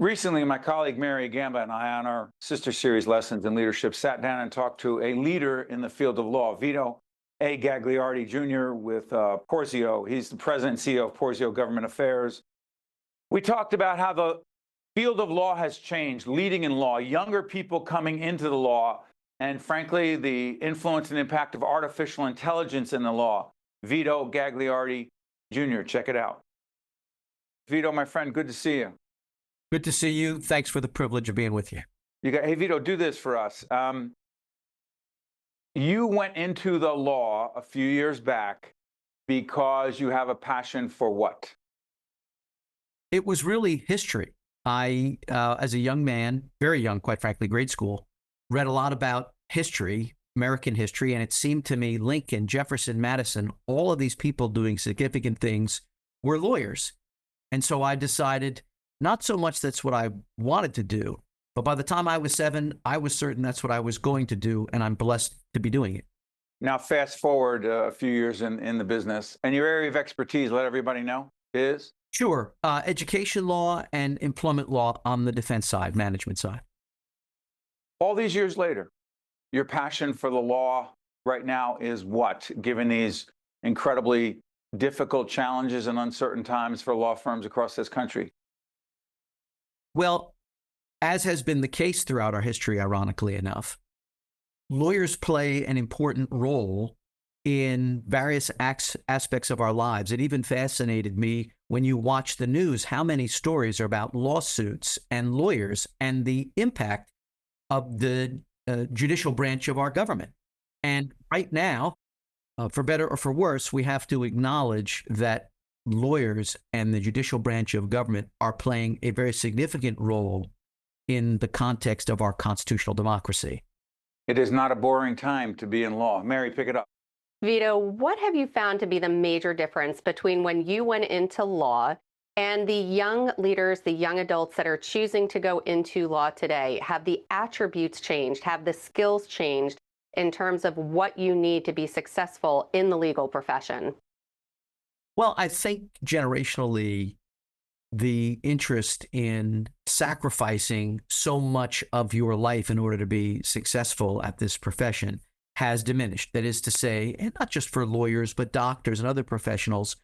Recently, my colleague Mary Gamba and I, on our sister series Lessons in Leadership, sat down and talked to a leader in the field of law, Vito A. Gagliardi Jr. with Porzio. He's the president and CEO of Porzio Government Affairs. We talked about how the field of law has changed, leading in law, younger people coming into the law, and frankly, the influence and impact of artificial intelligence in the law. Vito Gagliardi Jr., check it out. Vito, my friend, good to see you. Good to see you. Thanks for the privilege of being with you. Hey, Vito, do this for us. You went into the law a few years back because you have a passion for what? It was really history. I, as a young man, very young, quite frankly, grade school, read a lot about history, American history, and it seemed to me Lincoln, Jefferson, Madison, all of these people doing significant things were lawyers. And so I decided not so much that's what I wanted to do, but by the time I was 7, I was certain that's what I was going to do, and I'm blessed to be doing it. Now, fast forward a few years in the business, and your area of expertise, let everybody know, is? Sure. Education law and employment law on the defense side, management side. All these years later, your passion for the law right now is what, given these incredibly difficult challenges and uncertain times for law firms across this country? Well, as has been the case throughout our history, ironically enough, lawyers play an important role in various aspects of our lives. It even fascinated me when you watch the news, how many stories are about lawsuits and lawyers and the impact of the judicial branch of our government. And right now, for better or for worse, we have to acknowledge that lawyers and the judicial branch of government are playing a very significant role in the context of our constitutional democracy. It is not a boring time to be in law. Mary, pick it up. Vito, what have you found to be the major difference between when you went into law and the young leaders, the young adults that are choosing to go into law today? Have the attributes changed? Have the skills changed in terms of what you need to be successful in the legal profession? Well, I think generationally, the interest in sacrificing so much of your life in order to be successful at this profession has diminished. That is to say, and not just for lawyers, but doctors and other professionals,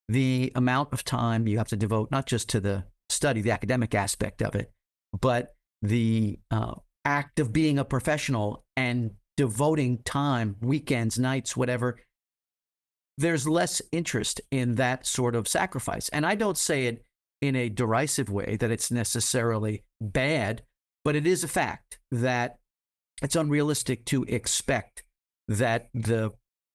the amount of time you have to devote not just to the study, the academic aspect of it, but the act of being a professional and devoting time, weekends, nights, whatever. There's less interest in that sort of sacrifice. And I don't say it in a derisive way that it's necessarily bad, but it is a fact that it's unrealistic to expect that the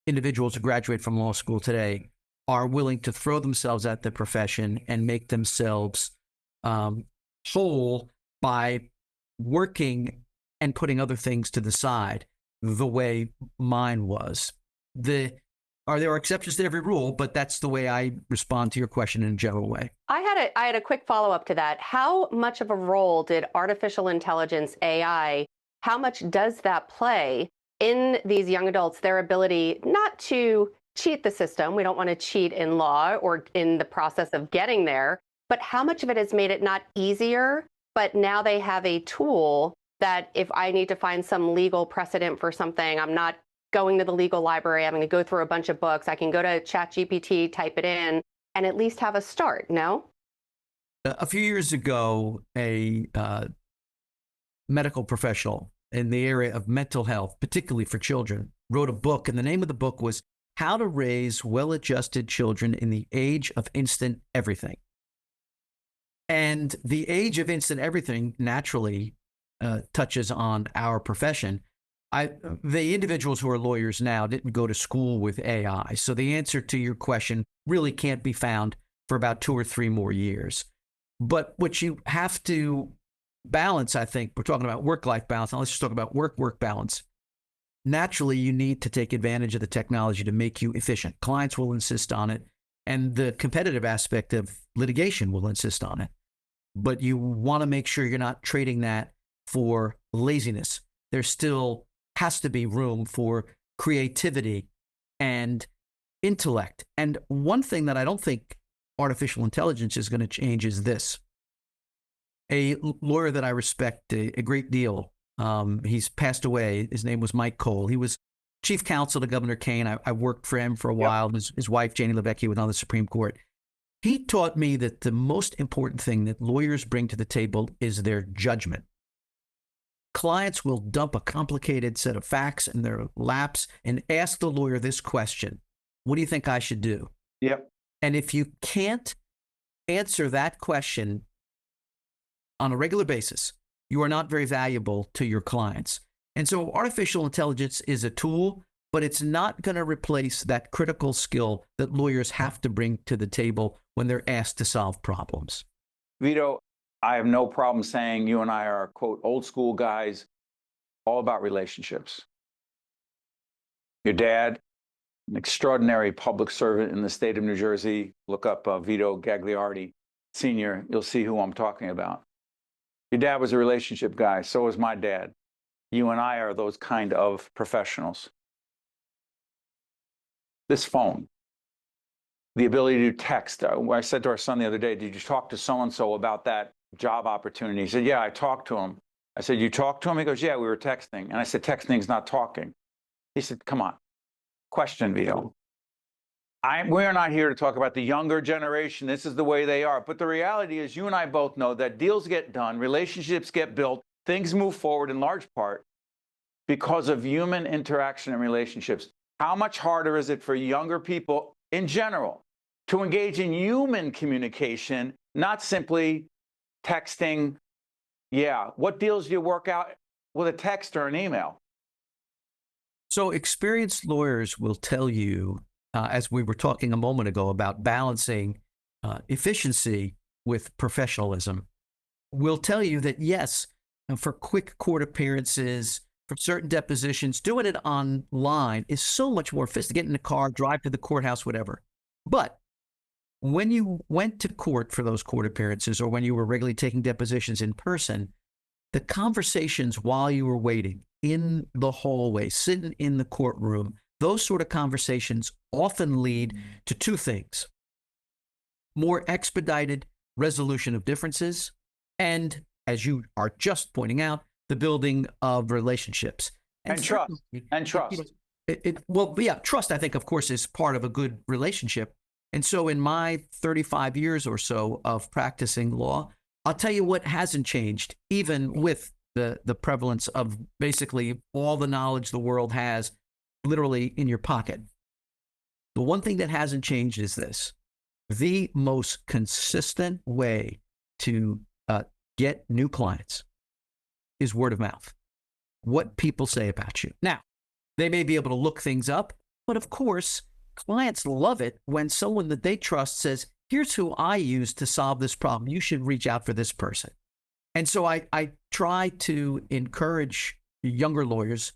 individuals who graduate from law school today are willing to throw themselves at the profession and make themselves whole by working and putting other things to the side the way mine was. There are exceptions to every rule, but that's the way I respond to your question in a general way. I had a quick follow-up to that. How much of a role did artificial intelligence, AI, how much does that play in these young adults, their ability not to cheat the system? We don't want to cheat in law or in the process of getting there, but how much of it has made it not easier, but now they have a tool that if I need to find some legal precedent for something, I'm not going to the legal library, I'm going to go through a bunch of books. I can go to ChatGPT, type it in, and at least have a start, no? A few years ago, a medical professional in the area of mental health, particularly for children, wrote a book, and the name of the book was How to Raise Well-Adjusted Children in the Age of Instant Everything. And the age of instant everything naturally touches on our profession. The individuals who are lawyers now didn't go to school with AI. So the answer to your question really can't be found for about 2 or 3 more years. But what you have to balance, I think, we're talking about work-life balance. Now let's just talk about work-work balance. Naturally, you need to take advantage of the technology to make you efficient. Clients will insist on it, and the competitive aspect of litigation will insist on it. But you want to make sure you're not trading that for laziness. There still has to be room for creativity and intellect. And one thing that I don't think artificial intelligence is going to change is this. a lawyer that I respect a great deal. He's passed away. His name was Mike Cole. He was chief counsel to Governor Kane. I worked for him for a while. His wife, Janie Levecki, was on the Supreme Court. He taught me that the most important thing that lawyers bring to the table is their judgment. Clients will dump a complicated set of facts in their laps and ask the lawyer this question: what do you think I should do? Yep. And if you can't answer that question on a regular basis, you are not very valuable to your clients. And so artificial intelligence is a tool, but it's not going to replace that critical skill that lawyers have to bring to the table when they're asked to solve problems. Vito, I have no problem saying you and I are, quote, old school guys, all about relationships. Your dad, an extraordinary public servant in the state of New Jersey. Look up Vito Gagliardi, Sr. You'll see who I'm talking about. Your dad was a relationship guy. So was my dad. You and I are those kind of professionals. This phone, the ability to text. I said to our son the other day, did you talk to so-and-so about that job opportunity? He said, yeah, I talked to him. I said, you talked to him? He goes, yeah, we were texting. And I said, texting's not talking. He said, come on. Question, Vito. We're not here to talk about the younger generation. This is the way they are. But the reality is, you and I both know that deals get done, relationships get built, things move forward in large part because of human interaction and relationships. How much harder is it for younger people in general to engage in human communication, not simply texting? Yeah, what deals do you work out with a text or an email? So experienced lawyers will tell you, as we were talking a moment ago about balancing efficiency with professionalism, will tell you that yes, for quick court appearances, for certain depositions, doing it online is so much more efficient. Get in the car, drive to the courthouse, whatever. But when you went to court for those court appearances, or when you were regularly taking depositions in person, the conversations while you were waiting in the hallway, sitting in the courtroom, those sort of conversations often lead to two things: more expedited resolution of differences, and, as you are just pointing out, the building of relationships. And trust. And trust. Trust, I think, of course, is part of a good relationship. And so in my 35 years or so of practicing law, I'll tell you what hasn't changed, even with the prevalence of basically all the knowledge the world has literally in your pocket. The one thing that hasn't changed is this: the most consistent way to get new clients is word of mouth. What people say about you. Now, they may be able to look things up, but of course, clients love it when someone that they trust says, here's who I use to solve this problem. You should reach out for this person. And so I try to encourage younger lawyers,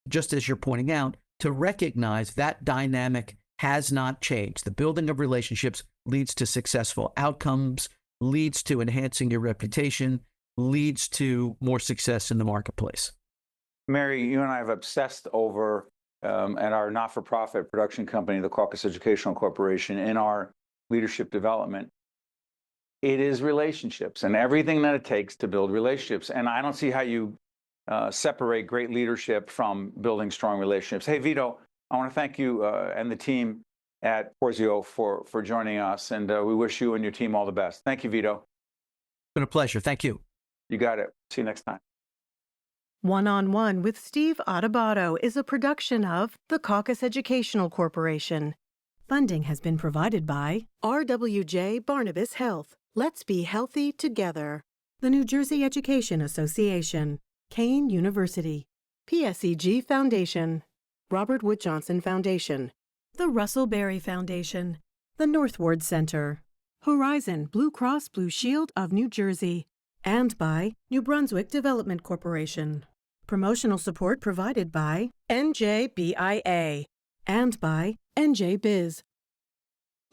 just as you're pointing out, to recognize that dynamic has not changed. The building of relationships leads to successful outcomes, leads to enhancing your reputation, leads to more success in the marketplace. Mary, you and I have obsessed over, at our not-for-profit production company, the Caucus Educational Corporation, in our leadership development. It is relationships and everything that it takes to build relationships. And I don't see how you separate great leadership from building strong relationships. Hey, Vito, I want to thank you and the team at Porzio for joining us. And we wish you and your team all the best. Thank you, Vito. It's been a pleasure. Thank you. You got it. See you next time. One-on-One with Steve Adubato is a production of the Caucus Educational Corporation. Funding has been provided by RWJ Barnabas Health. Let's be healthy together. The New Jersey Education Association, Kane University, PSEG Foundation, Robert Wood Johnson Foundation, the Russell Berry Foundation, the Northward Center, Horizon Blue Cross Blue Shield of New Jersey, and by New Brunswick Development Corporation. Promotional support provided by NJBIA and by NJ Biz.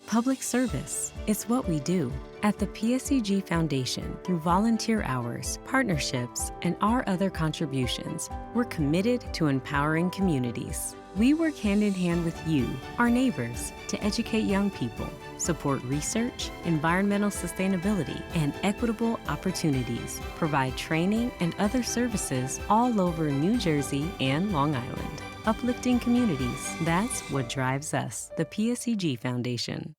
Public service. It's what we do. At the PSEG Foundation, through volunteer hours, partnerships, and our other contributions, we're committed to empowering communities. We work hand in hand with you, our neighbors, to educate young people, support research, environmental sustainability, and equitable opportunities, provide training and other services all over New Jersey and Long Island. Uplifting communities, that's what drives us, the PSEG Foundation.